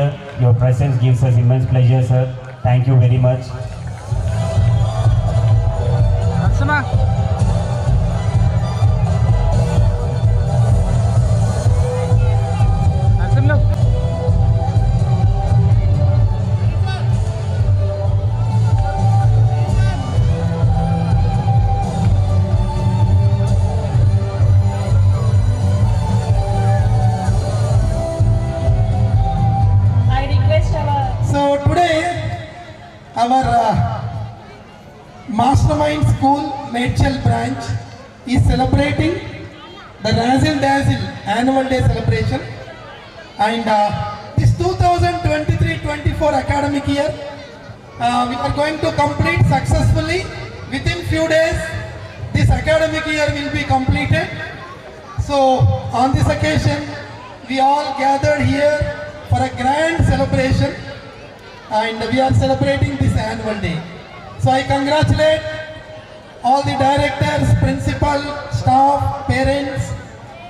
here. Your presence gives us immense pleasure, sir. Thank you very much. So today our Mastermind School Medchal branch is celebrating the Razzle Dazzle Annual Day celebration, and this 2023-24 academic year we are going to complete successfully. Within few days this academic year will be completed. So on this occasion we all gathered here for a grand celebration, and we are celebrating this annual day. So I congratulate all the directors, principal, staff, parents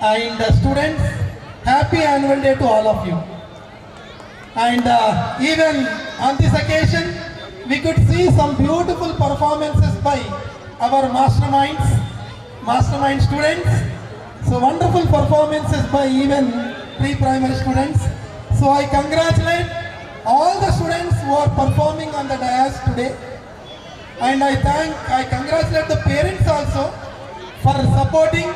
and students. Happy annual day to all of you. And even on this occasion we could see some beautiful performances by our mastermind students. So wonderful performances by even pre-primary students. So I congratulate all the students who are performing on the dais today, and I congratulate the parents also for supporting,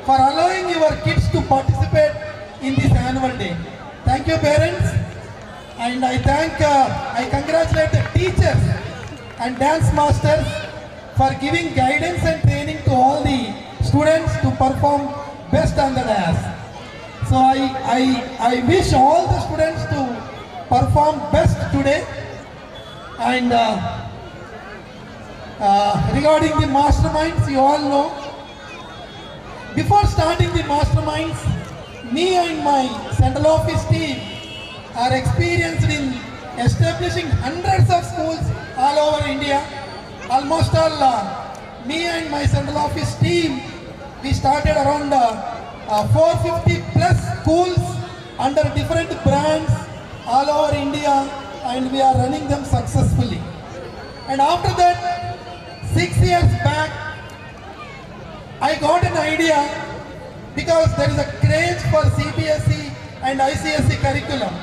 for allowing your kids to participate in this annual day. Thank you parents, and I congratulate the teachers and dance masters for giving guidance and training to all the students to perform best on the dais. So I wish all the students to perform best today. And regarding the masterminds, you all know, before starting the masterminds, me and my central office team are experienced in establishing hundreds of schools all over India. Almost all me and my central office team, we started around 450 plus schools under different brands all over India, and we are running them successfully. And after that, 6 years back, I got an idea, because there is a craze for CBSE and ICSE curriculum.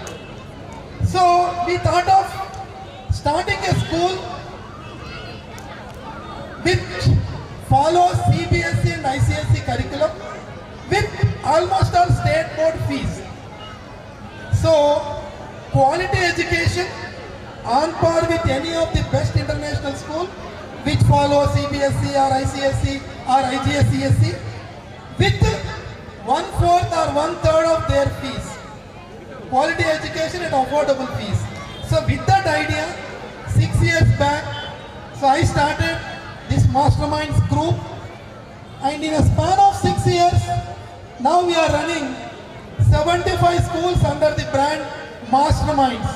So we thought of starting a school which follows CBSE and ICSE curriculum with almost all state board fees. So quality education on par with any of the best international school which follow CBSE or ICSE or IGCSE with 1/4 or 1/3 of their fees. Quality education at affordable fees. So with that idea, 6 years back, so I started this masterminds group, and in a span of 6 years, now we are running 75 schools under the brand Masterminds.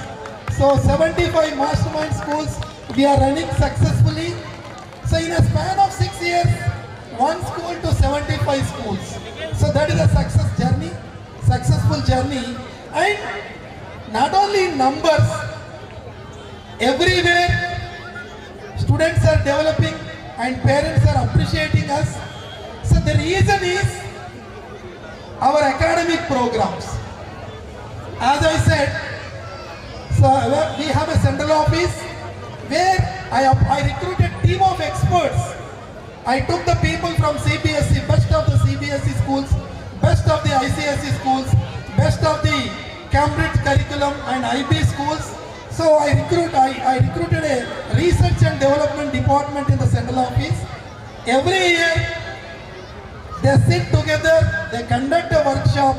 So 75 mastermind schools we are running successfully. So in a span of 6 years, one school to 75 schools. So that is a successful journey. And not only in numbers, everywhere students are developing and parents are appreciating us. So the reason is our academic programs. As I said, so we have a central office where I recruited a team of experts. I took the people from CBSE, best of the CBSE schools, best of the ICSE schools, best of the Cambridge curriculum and IB schools. So I recruited a research and development department in the central office. Every year they sit together, they conduct a workshop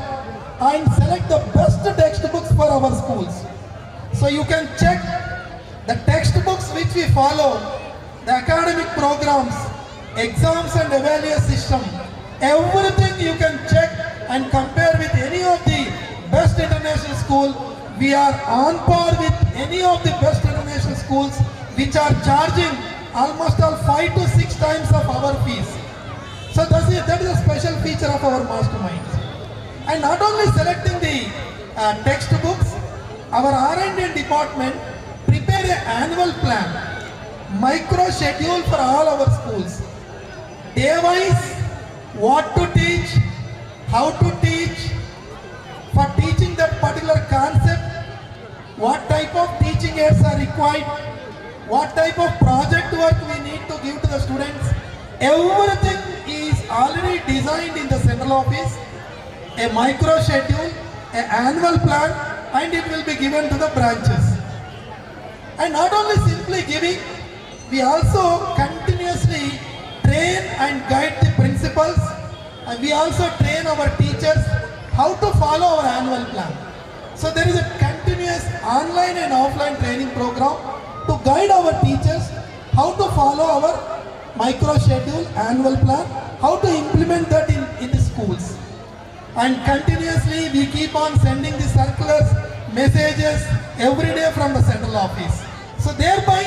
and select the best textbooks for our schools. So you can check the textbooks which we follow, the academic programs, exams and evaluation system, everything you can check and compare with any of the best international school. We are on par with any of the best international schools which are charging almost all 5 to 6 times of our fees. So that is a special feature of our masterminds. And not only selecting the textbooks, our R&D department prepare an annual plan, micro schedule for all our schools. Day-wise, what to teach, how to teach, for teaching that particular concept, what type of teaching aids are required, what type of project work we need to give to the students. Everything is already designed in the central office, a micro schedule, an annual plan, and it will be given to the branches. And not only simply giving, we also continuously train and guide the principals, and we also train our teachers how to follow our annual plan. So there is a continuous online and offline training program to guide our teachers how to follow our micro schedule, annual plan, how to implement that in the schools. And continuously we keep on sending the circulars, messages every day from the central office. So thereby,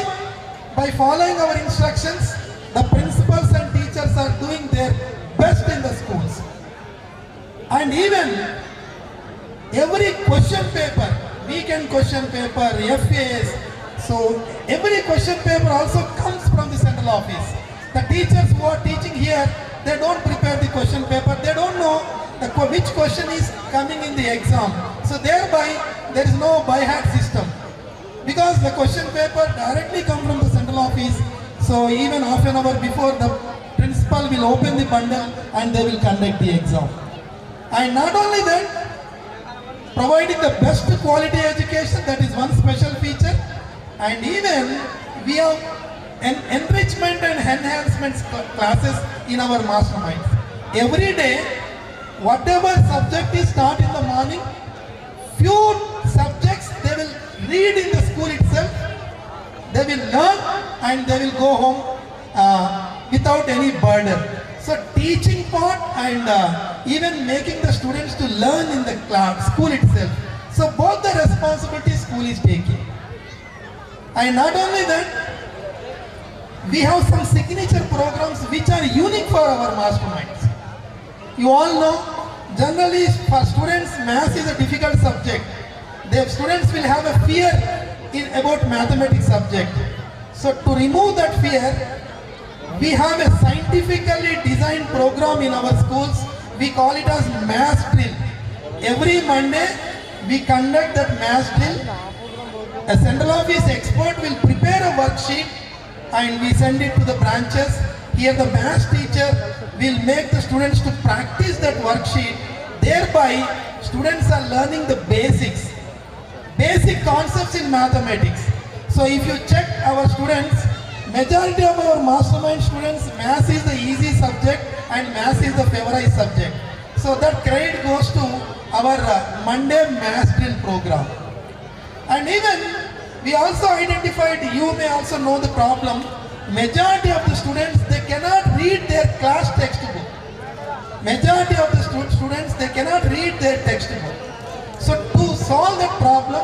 by following our instructions, the principals and teachers are doing their best in the schools. And even every question paper, weekend question paper, FAs, so every question paper also comes from the central office. The teachers who are teaching here, they don't prepare the question paper, they don't know which question is coming in the exam. So thereby, there is no by-heart system. Because the question paper directly come from the central office, so even half an hour before, the principal will open the bundle and they will conduct the exam. And not only that, providing the best quality education, that is one special feature. And even we have enrichment and enhancement classes in our masterminds. Every day, whatever subject is taught in the morning, few subjects they will read in the school itself, they will learn and they will go home without any burden. So teaching part and even making the students to learn in the class, school itself. So both the responsibility school is taking. And not only that, we have some signature programs which are unique for our masterminds. You all know, generally for students, math is a difficult subject. The students will have a fear about mathematics subject. So to remove that fear, we have a scientifically designed program in our schools. We call it as math drill. Every Monday, we conduct that math drill. A central office expert will prepare a worksheet and we send it to the branches. Here the math teacher will make the students to practice that worksheet. Thereby, students are learning the basics, basic concepts in mathematics. So if you check our students, majority of our mastermind students, math is the easy subject and math is the favorite subject. So that credit goes to our Monday math drill program. And even we also identified, you may also know the problem, majority of the students, they cannot read their class textbook. Majority of the students, they cannot read their textbook. So to solve that problem,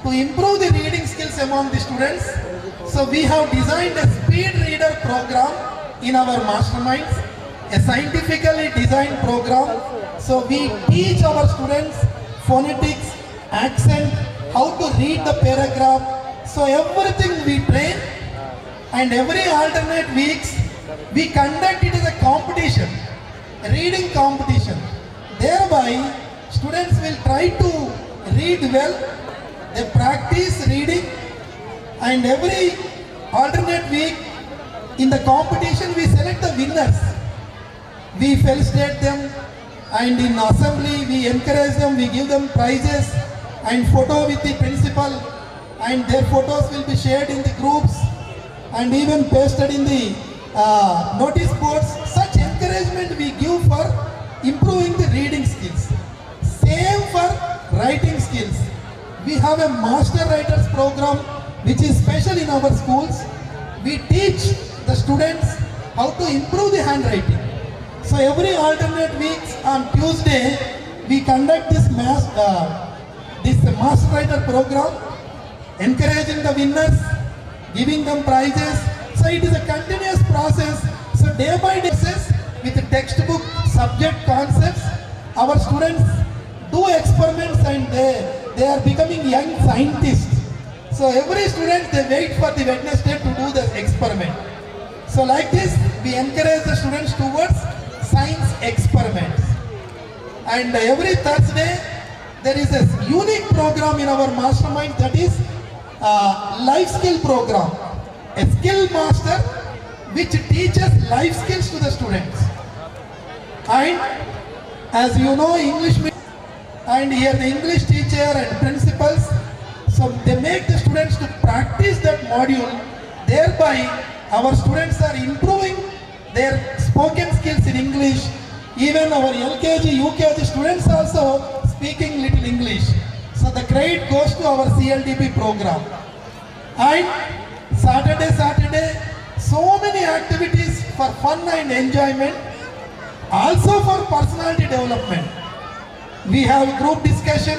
to improve the reading skills among the students, so we have designed a speed reader program in our masterminds, a scientifically designed program. So we teach our students phonetics, accent, how to read the paragraph. So everything we train, and every alternate weeks we conduct it as a competition, a reading competition. Thereby students will try to read well, they practice reading, and every alternate week in the competition we select the winners. We felicitate them, and in assembly we encourage them, we give them prizes and photo with the principal, and their photos will be shared in the groups and even pasted in the notice boards. Such encouragement we give for improving the reading skills. Same for writing skills. We have a master writers program which is special in our schools. We teach the students how to improve the handwriting. So every alternate weeks on Tuesday we conduct this master writer program, encouraging the winners, giving them prizes. So it is a continuous process. So day by day with the textbook subject concepts, our students do experiments and they they are becoming young scientists. So every student, they wait for the Wednesday to do the experiment. So like this, we encourage the students towards science experiments. And every Thursday, there is a unique program in our mastermind, that is life skill program. A skill master which teaches life skills to the students. And as you know, English medium, and here the English teacher and principals, so they make the students to practice that module. Thereby, our students are improving their spoken skills in English. Even our LKG, UKG students also speaking little English. So the credit goes to our CLDP program. And Saturday, so many activities for fun and enjoyment, also for personality development. We have group discussion,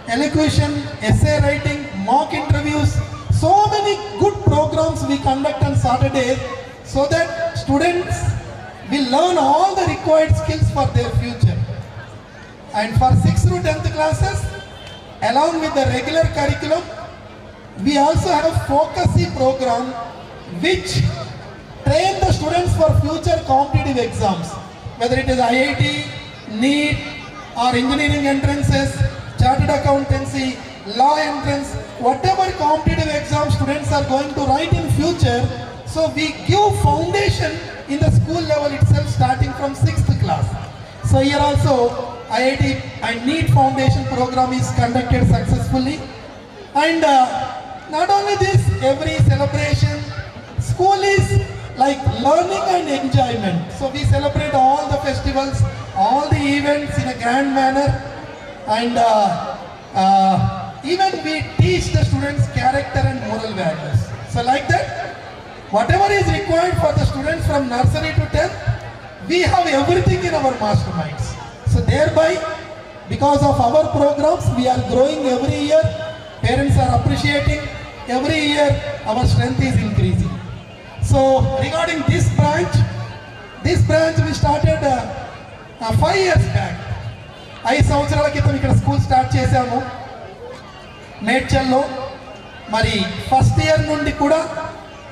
elocution, essay writing, mock interviews, so many good programs we conduct on Saturday, so that students will learn all the required skills for their future. And for 6th to 10th classes, along with the regular curriculum, we also have Focusy program which train the students for future competitive exams, whether it is IIT, NEET or engineering entrances, chartered accountancy, law entrance, whatever competitive exam students are going to write in future. So we give foundation in the school level itself, starting from 6th class. So here also IIT and NEET foundation program is conducted successfully. And not only this, every celebration, school is like learning and enjoyment. So we celebrate all the festivals, all the events in a grand manner, and even we teach the students character and moral values. So like that, whatever is required for the students from nursery to 10th, we have everything in our masterminds. So thereby, because of our programs, we are growing every year. Parents are appreciating. Every year, our strength is increasing. So regarding this branch we started 5 years back. 5 సంవత్సరాల క్రితం ఇక్కడ school start చేశాము మేడ్చల్లో. మరి first year నుండి కూడా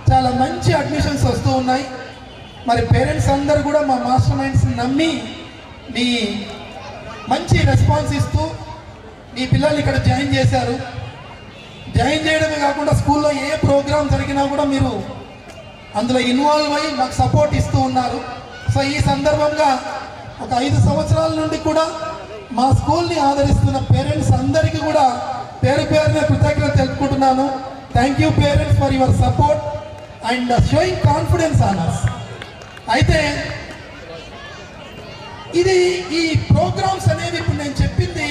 చాలా మంచి admissions వస్తూ ఉన్నాయి. మరి పేరెంట్స్ అందరూ కూడా మా మాస్టర్ మైండ్స్ నమ్మి మీ మంచి రెస్పాన్స్ ఇస్తూ మీ పిల్లల్ని ఇక్కడ జాయిన్ చేశారు. జాయిన్ చేయడమే కాకుండా స్కూల్లో ఏ ప్రోగ్రామ్ జరిగినా కూడా మీరు అందులో ఇన్వాల్వ్ అయ్యి మాకు సపోర్ట్ ఇస్తూ ఉన్నారు. సో ఈ సందర్భంగా ఒక 5 సంవత్సరాల నుండి కూడా మా స్కూల్ని ఆదరిస్తున్న పేరెంట్స్ అందరికీ కూడా పేరు పేరున కృతజ్ఞత తెలుపుకుంటున్నాను. Thank you parents for your support and sowing confidence on us. అయితే ఇది ఈ ప్రోగ్రామ్స్ అనేవి ఇప్పుడు నేను చెప్పింది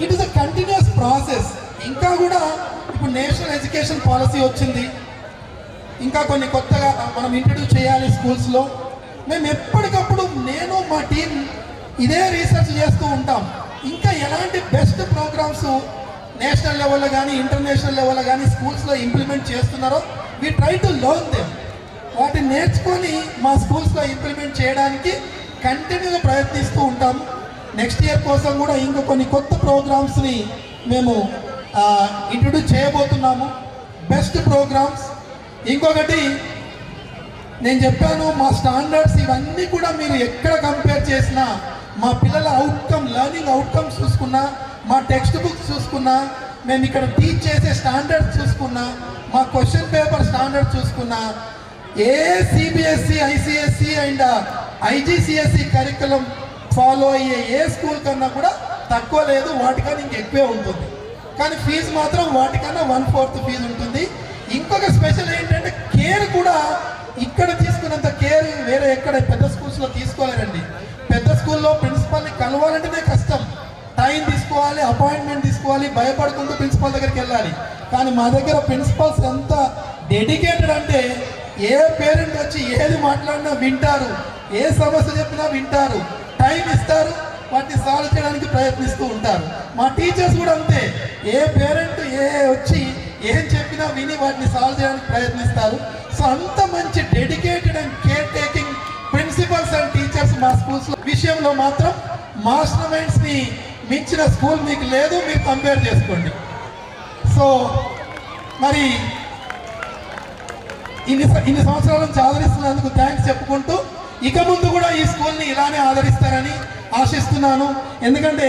it is a continuous process. ఇంకా కూడా ఇప్పుడు నేషనల్ ఎడ్యుకేషన్ పాలసీ వచ్చింది. ఇంకా కొన్ని కొత్తగా మనం ఇంట్రడ్యూస్ చేయాలి స్కూల్స్లో. మేము ఎప్పటికప్పుడు నేను మా టీం ఇదే రీసెర్చ్ చేస్తూ ఉంటాం. ఇంకా ఎలాంటి బెస్ట్ ప్రోగ్రామ్స్ నేషనల్ లెవెల్లో కానీ ఇంటర్నేషనల్ లెవెల్లో కానీ స్కూల్స్లో ఇంప్లిమెంట్ చేస్తున్నారో we try to learn them. వాటిని నేర్చుకొని మా స్కూల్స్లో ఇంప్లిమెంట్ చేయడానికి కంటిన్యూగా ప్రయత్నిస్తూ ఉంటాం. నెక్స్ట్ ఇయర్ కోసం కూడా ఇంకా కొన్ని కొత్త ప్రోగ్రామ్స్ని మేము ఇంట్రడ్యూస్ చేయబోతున్నాము, బెస్ట్ ప్రోగ్రామ్స్. ఇంకొకటి నేను చెప్పాను, మా స్టాండర్డ్స్ ఇవన్నీ కూడా మీరు ఎక్కడ కంపేర్ చేసినా, మా పిల్లల అవుట్కమ్ లెర్నింగ్ అవుట్కమ్స్ చూసుకున్నా, మా టెక్స్ట్ బుక్స్ చూసుకున్నా, మేము ఇక్కడ టీచ్ చేసే స్టాండర్డ్స్ చూసుకున్నా, మా క్వశ్చన్ పేపర్ స్టాండర్డ్ చూసుకున్నా, ఏ CBSE ICSE and IGCSE curriculum follow అయ్యే ఏ స్కూల్ కన్నా కూడా తక్కువ లేదు, వాటికన్నా ఇంకెక్కువే ఉంటుంది. కానీ ఫీజు మాత్రం వాటికన్నా 1/4 ఫీజు ఉంటుంది. ఇంకొక స్పెషల్ ఏంటంటే కేర్ కూడా ఇక్కడ తీసుకున్నంత కేర్ వేరే ఎక్కడ పెద్ద స్కూల్స్లో తీసుకోలేరండి. పెద్ద స్కూల్లో ప్రిన్సిపల్ని కలవాలంటేనే కష్టం, టైం తీసుకోవాలి, అపాయింట్మెంట్ తీసుకోవాలి, భయపడుకుంటూ ప్రిన్సిపల్ దగ్గరికి వెళ్ళాలి. కానీ మా దగ్గర ప్రిన్సిపల్స్ ఎంత డెడికేటెడ్ అంటే ఏ పేరెంట్ వచ్చి ఏది మాట్లాడినా వింటారు, ఏ సమస్య చెప్పినా వింటారు, టైం ఇస్తారు, వాటిని సాల్వ్ చేయడానికి ప్రయత్నిస్తూ ఉంటారు. మా టీచర్స్ కూడా అంతే, ఏ పేరెంట్ వచ్చి ఏం చెప్పినా విని వాటిని సాల్వ్ చేయడానికి ప్రయత్నిస్తారు. సో అంత మంచి dedicated and care taking principals and teachers మా స్కూల్స్ విషయంలో మాత్రం మాస్టర్ మైండ్స్ని మించిన స్కూల్ మీకు లేదు, మీరు కంపేర్ చేసుకోండి. సో మరి ఇన్ని సంవత్సరాల నుంచి ఆదరిస్తున్నందుకు థ్యాంక్స్ చెప్పుకుంటూ ఇక ముందు కూడా ఈ స్కూల్ని ఇలానే ఆదరిస్తారని ఆశిస్తున్నాను. ఎందుకంటే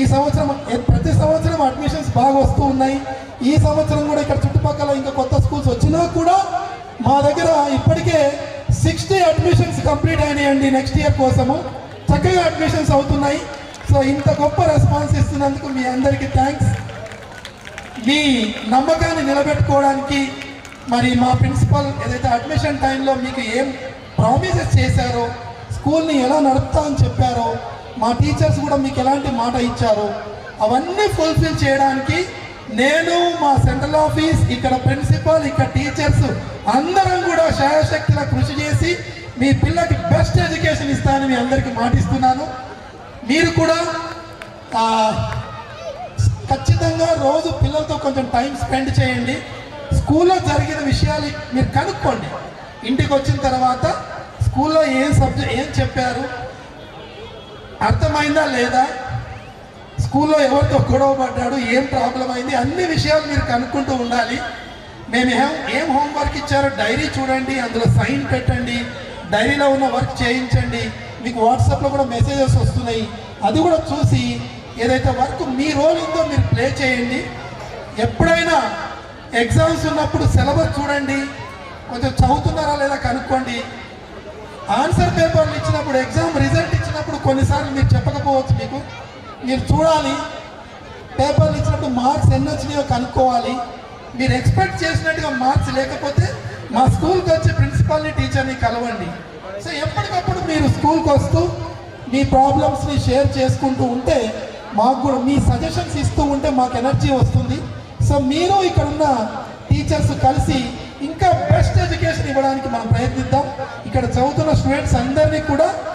ఈ సంవత్సరం ప్రతి సంవత్సరం అడ్మిషన్స్ బాగా వస్తూ ఉన్నాయి. ఈ సంవత్సరం కూడా ఇక్కడ చుట్టుపక్కల ఇంకా కొత్త స్కూల్స్ వచ్చినా కూడా మా దగ్గర ఇప్పటికే 60 అడ్మిషన్స్ కంప్లీట్ అయినాయండి. నెక్స్ట్ ఇయర్ కోసము చక్కగా అడ్మిషన్స్ అవుతున్నాయి. సో ఇంత గొప్ప రెస్పాన్స్ ఇస్తున్నందుకు మీ అందరికీ థ్యాంక్స్. మీ నమ్మకాన్ని నిలబెట్టుకోవడానికి మరి మా ప్రిన్సిపల్ ఏదైతే అడ్మిషన్ టైంలో మీకు ఏం ప్రామిసెస్ చేశారో, స్కూల్ని ఎలా నడుపుతా అని చెప్పారో, మా టీచర్స్ కూడా మీకు ఎలాంటి మాట ఇచ్చారో అవన్నీ ఫుల్ఫిల్ చేయడానికి నేను, మా సెంట్రల్ ఆఫీస్, ఇక్కడ ప్రిన్సిపల్, ఇక్కడ టీచర్స్ అందరం కూడా శాయశక్తిగా కృషి చేసి మీ పిల్లకి బెస్ట్ ఎడ్యుకేషన్ ఇస్తానని మీ అందరికీ మాటిస్తున్నాను. మీరు కూడా ఖచ్చితంగా రోజు పిల్లలతో కొంచెం టైం స్పెండ్ చేయండి. స్కూల్లో జరిగిన విషయాలు మీరు కనుక్కోండి. ఇంటికి వచ్చిన తర్వాత స్కూల్లో ఏం చెప్పారు, అర్థమైందా లేదా, స్కూల్లో ఎవరితో గొడవ పడ్డాడు, ఏం ప్రాబ్లం అయింది, అన్ని విషయాలు మీరు కనుక్కుంటూ ఉండాలి. మేము ఏం హోంవర్క్ ఇచ్చారో డైరీ చూడండి, అందులో సైన్ పెట్టండి, డైరీలో ఉన్న వర్క్ చేయించండి. మీకు వాట్సాప్లో కూడా మెసేజెస్ వస్తున్నాయి, అది కూడా చూసి ఏదైతే వర్క్ మీ రోల్ ఉందో మీరు ప్లే చేయండి. ఎప్పుడైనా ఎగ్జామ్స్ ఉన్నప్పుడు సిలబస్ చూడండి, కొంచెం చదువుతున్నారా లేదా కనుక్కోండి. ఆన్సర్ పేపర్లు ఇచ్చినప్పుడు, ఎగ్జామ్ రిజల్ట్ ఇచ్చినప్పుడు కొన్నిసార్లు మీరు చెప్పకపోవచ్చు, మీరు చూడాలి. పేపర్లు ఇచ్చినప్పుడు మార్క్స్ ఎన్ని వచ్చినాయో కనుక్కోవాలి. మీరు ఎక్స్పెక్ట్ చేసినట్టుగా మార్క్స్ లేకపోతే మా స్కూల్కి వచ్చి ప్రిన్సిపాల్ని, టీచర్ని కలవండి. సో ఎప్పటికప్పుడు మీరు స్కూల్కి వస్తూ మీ ప్రాబ్లమ్స్ని షేర్ చేసుకుంటూ ఉంటే, మాకు కూడా మీ సజెషన్స్ ఇస్తూ ఉంటే మాకు ఎనర్జీ వస్తుంది. సో మీరు ఇక్కడ ఉన్న టీచర్స్ కలిసి ఇంకా బెస్ట్ ఎడ్యుకేషన్ ఇవ్వడానికి మనం ప్రయత్నిద్దాం. ఇక్కడ చదువుతున్న స్టూడెంట్స్ అందరినీ కూడా